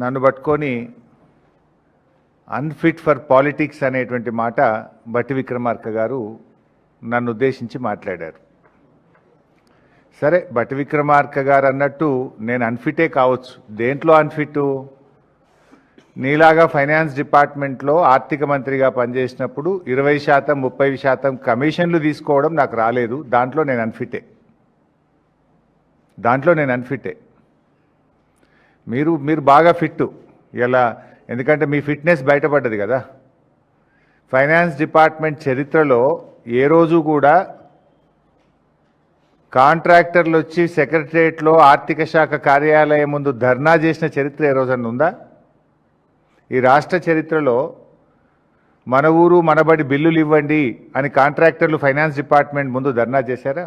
నన్ను పట్టుకొని unfit for politics అనేటువంటి మాట బట్టి విక్రమార్క గారు నన్ను ఉద్దేశించి మాట్లాడారు. సరే, బట్టి విక్రమార్క గారు అన్నట్టు నేను అన్ఫిటే కావచ్చు. దేంట్లో అన్ఫిట్? నీలాగా ఫైనాన్స్ డిపార్ట్మెంట్లో ఆర్థిక మంత్రిగా పనిచేసినప్పుడు 20%, 30% కమిషన్లు తీసుకోవడం నాకు రాలేదు. దాంట్లో నేను అన్ఫిటే. మీరు బాగా ఫిట్టు ఇలా, ఎందుకంటే మీ ఫిట్నెస్ బయటపడ్డది కదా. ఫైనాన్స్ డిపార్ట్మెంట్ చరిత్రలో ఏ రోజు కూడా కాంట్రాక్టర్లు వచ్చి సెక్రటరియట్లో ఆర్థిక శాఖ కార్యాలయం ముందు ధర్నా చేసిన చరిత్ర ఏ రోజన్నా ఉందా? ఈ రాష్ట్ర చరిత్రలో మన ఊరు మనబడి బిల్లులు ఇవ్వండి అని కాంట్రాక్టర్లు ఫైనాన్స్ డిపార్ట్మెంట్ ముందు ధర్నా చేశారా?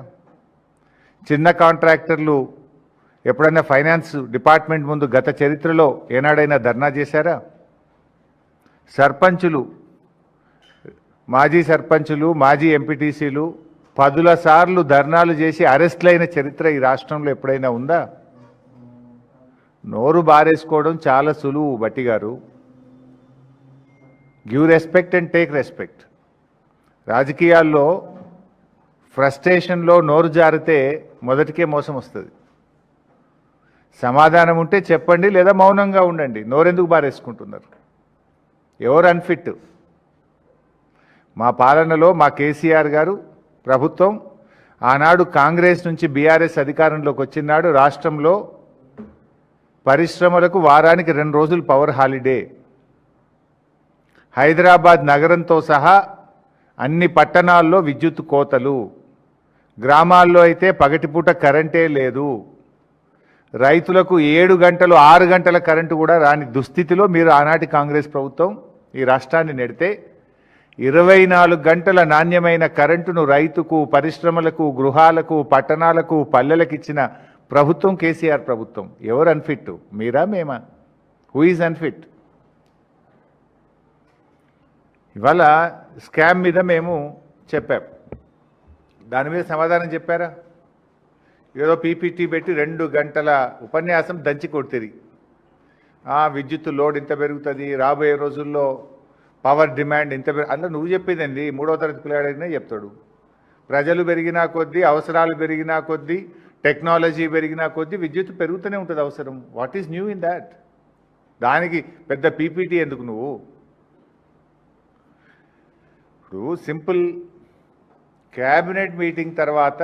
చిన్న కాంట్రాక్టర్లు ఎప్పుడైనా ఫైనాన్స్ డిపార్ట్మెంట్ ముందు గత చరిత్రలో ఏనాడైనా ధర్నా చేశారా? సర్పంచులు, మాజీ సర్పంచులు, మాజీ ఎంపీటీసీలు 10ల సార్లు ధర్నాలు చేసి అరెస్టులైన చరిత్ర ఈ రాష్ట్రంలో ఎప్పుడైనా ఉందా? నోరు బారేసుకోవడం చాలా సులువు బట్టి గారు. Give respect and take respect. రాజకీయాల్లో ఫ్రస్ట్రేషన్లో నోరు జారితే మొదటికే మోసం వస్తుంది. సమాధానం ఉంటే చెప్పండి, లేదా మౌనంగా ఉండండి. నోరెందుకు బారేసుకుంటున్నారు? ఎవరు అన్ఫిట్? మా పాలనలో మా కేసీఆర్ గారు ప్రభుత్వం ఆనాడు కాంగ్రెస్ నుంచి బీఆర్ఎస్ అధికారంలోకి వచ్చినాడు. రాష్ట్రంలో పరిశ్రమలకు వారానికి 2 రోజులు పవర్ హాలిడే. హైదరాబాద్ నగరంతో సహా అన్ని పట్టణాల్లో విద్యుత్ కోతలు. గ్రామాల్లో అయితే పగటిపూట కరెంటే లేదు. రైతులకు 7 గంటలు 6 గంటల కరెంటు కూడా రాని దుస్థితిలో మీరు ఆనాటి కాంగ్రెస్ ప్రభుత్వం ఈ రాష్ట్రాన్ని నెడితే 24 గంటల నాణ్యమైన కరెంటును రైతుకు, పరిశ్రమలకు, గృహాలకు, పట్టణాలకు, పల్లెలకు ఇచ్చిన ప్రభుత్వం కేసీఆర్ ప్రభుత్వం. ఎవరు అన్ఫిట్? మీరా, మేమా? Who is unfit? ఇవాళ స్కామ్ మీద మేము చెప్పాం, దాని మీద సమాధానం చెప్పారా? ఏదో పీపీటీ పెట్టి 2 గంటల ఉపన్యాసం దంచి కొడుతుంది. విద్యుత్ లోడ్ ఇంత పెరుగుతుంది, రాబోయే రోజుల్లో పవర్ డిమాండ్ ఇంత అందులో నువ్వు చెప్పేదండి 3వ తరగతి పిల్లాడైనా చెప్తాడు. ప్రజలు పెరిగినా కొద్దీ, అవసరాలు పెరిగినా కొద్దీ, టెక్నాలజీ పెరిగినా కొద్దీ విద్యుత్ పెరుగుతూనే ఉంటుంది అవసరం. What is new in that? దానికి పెద్ద పీపీటీ ఎందుకు నువ్వు? ఇప్పుడు సింపుల్ క్యాబినెట్ మీటింగ్ తర్వాత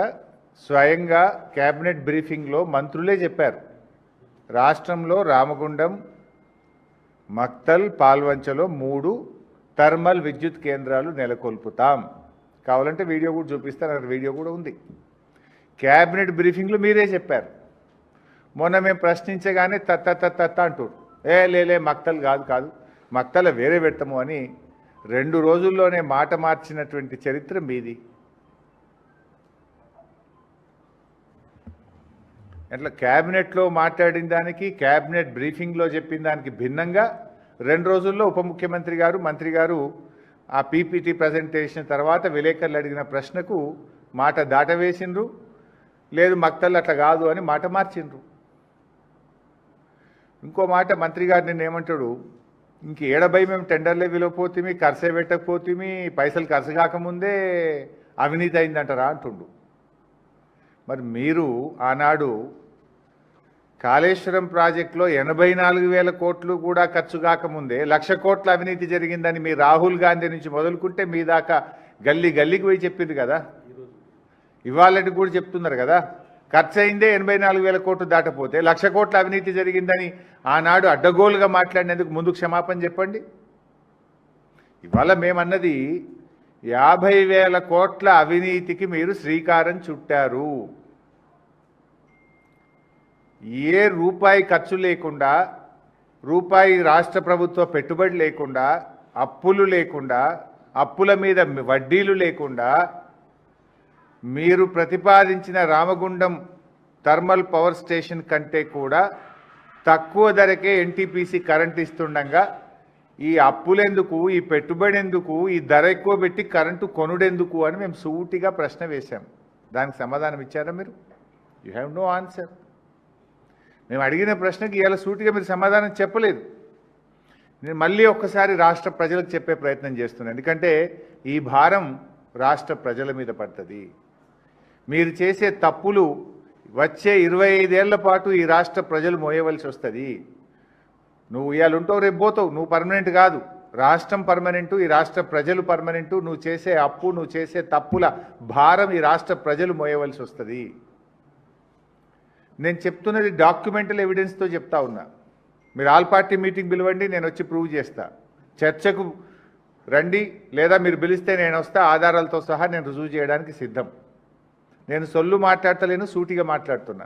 స్వయంగా క్యాబినెట్ బ్రీఫింగ్లో మంత్రులే చెప్పారు, రాష్ట్రంలో రామగుండం, మక్తల్, పాల్వంచలో 3 థర్మల్ విద్యుత్ కేంద్రాలు నెలకొల్పుతాం. కావాలంటే వీడియో కూడా చూపిస్తాను, అక్కడ వీడియో కూడా ఉంది. క్యాబినెట్ బ్రీఫింగ్లో మీరే చెప్పారు. మొన్న మేము ప్రశ్నించగానే తత్త అంటారు, లే మక్తల్ కాదు మక్తల వేరే పెడతాము అని 2 రోజుల్లోనే మాట మార్చినటువంటి చరిత్ర మీది. అట్లా క్యాబినెట్లో మాట్లాడిన దానికి, క్యాబినెట్ బ్రీఫింగ్లో చెప్పిన దానికి భిన్నంగా 2 రోజుల్లో ఉప ముఖ్యమంత్రి గారు, మంత్రి గారు ఆ పీపీటీ ప్రజెంటేషన్ తర్వాత విలేకరులు అడిగిన ప్రశ్నకు మాట దాటవేసిండ్రు. లేదు మక్తల్ అట్లా కాదు అని మాట మార్చిండ్రు. ఇంకో మాట మంత్రి గారు నిన్న ఏమంటాడు, ఇంక ఏడబై మేము టెండర్లే విలువపోతుంది, ఖర్చే పెట్టకపోతుంది, పైసలు ఖర్చు కాకముందే అవినీతి అయిందంటారా అంటుండు. మరి మీరు ఆనాడు కాళేశ్వరం ప్రాజెక్టులో 84,000 కోట్లు కూడా ఖర్చు కాకముందే 1,00,000 కోట్ల అవినీతి జరిగిందని మీ రాహుల్ గాంధీ నుంచి మొదలుకుంటే మీ దాకా గల్లీకి పోయి చెప్పింది కదా. ఇవాళకి కూడా చెప్తున్నారు కదా, ఖర్చు అయిందే 84,000 కోట్లు దాటపోతే 1,00,000 కోట్ల అవినీతి జరిగిందని ఆనాడు అడ్డగోలుగా మాట్లాడినందుకు ముందు క్షమాపణ చెప్పండి. ఇవాళ మేమన్నది 50,000 కోట్ల అవినీతికి మీరు శ్రీకారం చుట్టారు. ఏ రూపాయి ఖర్చు లేకుండా, రూపాయి రాష్ట్ర ప్రభుత్వ పెట్టుబడి లేకుండా, అప్పులు లేకుండా, అప్పుల మీద వడ్డీలు లేకుండా మీరు ప్రతిపాదించిన రామగుండం థర్మల్ పవర్ స్టేషన్ కంటే కూడా తక్కువ ధరకే ఎన్టీపీసీ కరెంట్ ఇస్తుండగా ఈ అప్పులెందుకు, ఈ పెట్టుబడి ఎందుకు, ఈ ధర ఎక్కువ పెట్టి కరెంటు కొనుడెందుకు అని మేము సూటిగా ప్రశ్న వేశాం. దానికి సమాధానం ఇచ్చారా మీరు? You have no answer. మేము అడిగిన ప్రశ్నకి ఇలా సూటిగా మీరు సమాధానం చెప్పలేదు. నేను మళ్ళీ ఒక్కసారి రాష్ట్ర ప్రజలకు చెప్పే ప్రయత్నం చేస్తున్నాను. ఎందుకంటే ఈ భారం రాష్ట్ర ప్రజల మీద పడుతుంది. మీరు చేసే తప్పులు వచ్చే 25 ఏళ్ల పాటు ఈ రాష్ట్ర ప్రజలు మోయవలసి వస్తుంది. నువ్వు ఇవాళ ఉంటావు, రేపు పోతావు. నువ్వు పర్మనెంట్ కాదు. రాష్ట్రం పర్మనెంటు, ఈ రాష్ట్ర ప్రజలు పర్మనెంటు. నువ్వు చేసే అప్పు, నువ్వు చేసే తప్పుల భారం ఈ రాష్ట్ర ప్రజలు మోయవలసి వస్తుంది. నేను చెప్తున్నది డాక్యుమెంటల్ ఎవిడెన్స్తో చెప్తా ఉన్నా. మీరు ఆల్ పార్టీ మీటింగ్ పిలవండి, నేను వచ్చి ప్రూవ్ చేస్తా. చర్చకు రండి, లేదా మీరు పిలిస్తే నేను వస్తా. ఆధారాలతో సహా నేను రుజువు చేయడానికి సిద్ధం. నేను సొల్లు మాట్లాడతలేను, సూటిగా మాట్లాడుతున్నా.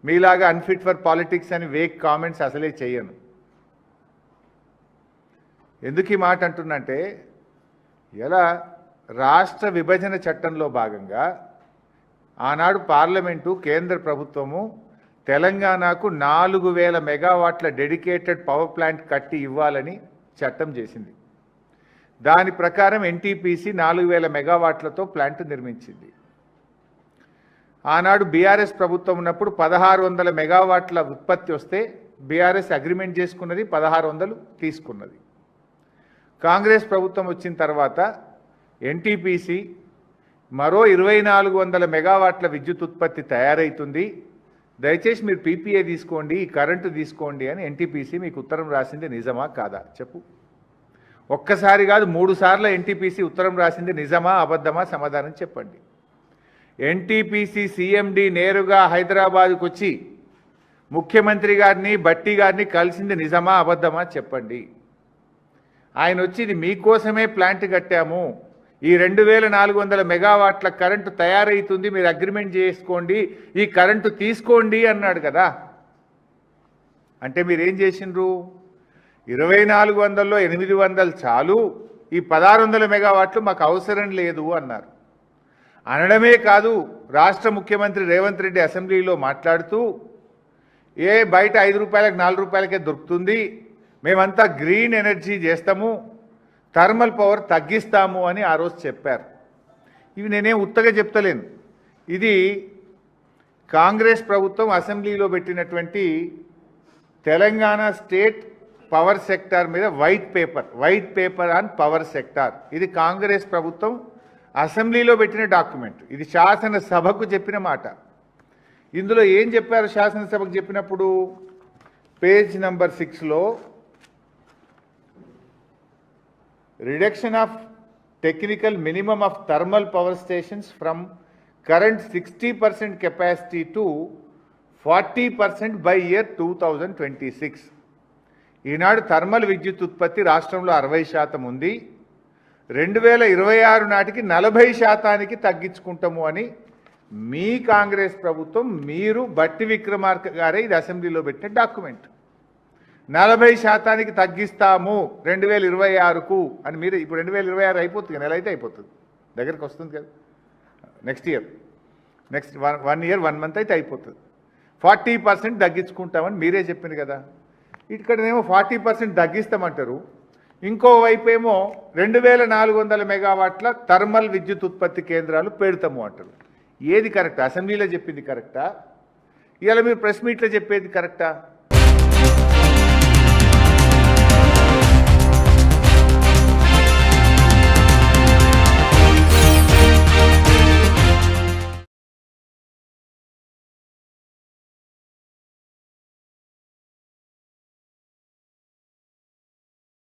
మీలాగా అన్ఫిట్ ఫర్ పాలిటిక్స్ అని వేక్ కామెంట్స్ అసలే చేయను. ఎందుకు ఈ మాట అంటున్నంటే, ఇలా రాష్ట్ర విభజన చట్టంలో భాగంగా ఆనాడు పార్లమెంటు, కేంద్ర ప్రభుత్వము తెలంగాణకు 4000 మెగావాట్ల డెడికేటెడ్ పవర్ ప్లాంట్ కట్టి ఇవ్వాలని చట్టం చేసింది. దాని ప్రకారం ఎన్టీపీసీ 4000 మెగావాట్లతో ప్లాంట్ నిర్మించింది. ఆనాడు బీఆర్ఎస్ ప్రభుత్వం ఉన్నప్పుడు 1600 మెగావాట్ల ఉత్పత్తి వస్తే బీఆర్ఎస్ అగ్రిమెంట్ చేసుకున్నది, 1600 తీసుకున్నది. కాంగ్రెస్ ప్రభుత్వం వచ్చిన తర్వాత ఎన్టీపీసీ మరో 2400 మెగావాట్ల విద్యుత్ ఉత్పత్తి తయారవుతుంది, దయచేసి మీరు పీపీఏ తీసుకోండి, కరెంటు తీసుకోండి అని ఎన్టీపీసీ మీకు ఉత్తరం రాసింది నిజమా కాదా చెప్పు. ఒక్కసారి కాదు 3 సార్లు ఎన్టీపీసీ ఉత్తరం రాసింది నిజమా అబద్ధమా సమాధానం చెప్పండి. ఎన్టీపీసీ సీఎండీ నేరుగా హైదరాబాద్కు వచ్చి ముఖ్యమంత్రి గారిని, భట్టి గారిని కలిసింది నిజమా అబద్ధమా చెప్పండి. ఆయన వచ్చి ఇది మీకోసమే ప్లాంట్ కట్టాము, ఈ 2400 మెగావాట్ల కరెంటు తయారవుతుంది, మీరు అగ్రిమెంట్ చేసుకోండి, ఈ కరెంటు తీసుకోండి అన్నాడు కదా. అంటే మీరేం చేసిండ్రు? 2400లో 800 చాలు, ఈ 1600 మెగావాట్లు మాకు అవసరం లేదు అన్నారు. అనడమే కాదు, రాష్ట్ర ముఖ్యమంత్రి రేవంత్ రెడ్డి అసెంబ్లీలో మాట్లాడుతూ బయట 5 రూపాయలకు 4 రూపాయలకే దొరుకుతుంది, మేమంతా గ్రీన్ ఎనర్జీ చేస్తాము, థర్మల్ పవర్ తగ్గిస్తాము అని ఆ రోజు చెప్పారు. ఇవి నేనేం ఉత్తగా చెప్తలేను. ఇది కాంగ్రెస్ ప్రభుత్వం అసెంబ్లీలో పెట్టినటువంటి తెలంగాణ స్టేట్ పవర్ సెక్టార్ మీద white paper on power sector. ఇది కాంగ్రెస్ ప్రభుత్వం అసెంబ్లీలో పెట్టిన డాక్యుమెంట్. ఇది శాసనసభకు చెప్పిన మాట. ఇందులో ఏం చెప్పారు శాసనసభకు చెప్పినప్పుడు? పేజ్ నంబర్ 6లో reduction of technical minimum of thermal power stations from current 60% capacity to 40% by year 2026. ఈనాడు థర్మల్ విద్యుత్ ఉత్పత్తి రాష్ట్రంలో 60% ఉంది, 2026 నాటికి 40% తగ్గించుకుంటాము అని మీ కాంగ్రెస్ ప్రభుత్వం, మీరు బట్టి విక్రమార్క గారే ఇది అసెంబ్లీలో పెట్టిన డాక్యుమెంట్. 40% తగ్గిస్తాము 2026కు అని మీరు. ఇప్పుడు 2026 అయిపోతుంది, నెల అయితే అయిపోతుంది, దగ్గరికి వస్తుంది కదా. నెక్స్ట్ వన్ ఇయర్ 1 మంత్ అయితే అయిపోతుంది. 40% తగ్గించుకుంటామని మీరే చెప్పింది కదా. ఇక్కడనేమో 40% తగ్గిస్తామంటారు, ఇంకోవైపు ఏమో 2400 మెగావాట్ల థర్మల్ విద్యుత్ ఉత్పత్తి కేంద్రాలు పెడతాము అంటారు. ఏది కరెక్టా? అసెంబ్లీలో చెప్పింది కరెక్టా? ఇవాళ మీరు ప్రెస్ మీట్లో చెప్పేది కరెక్టా?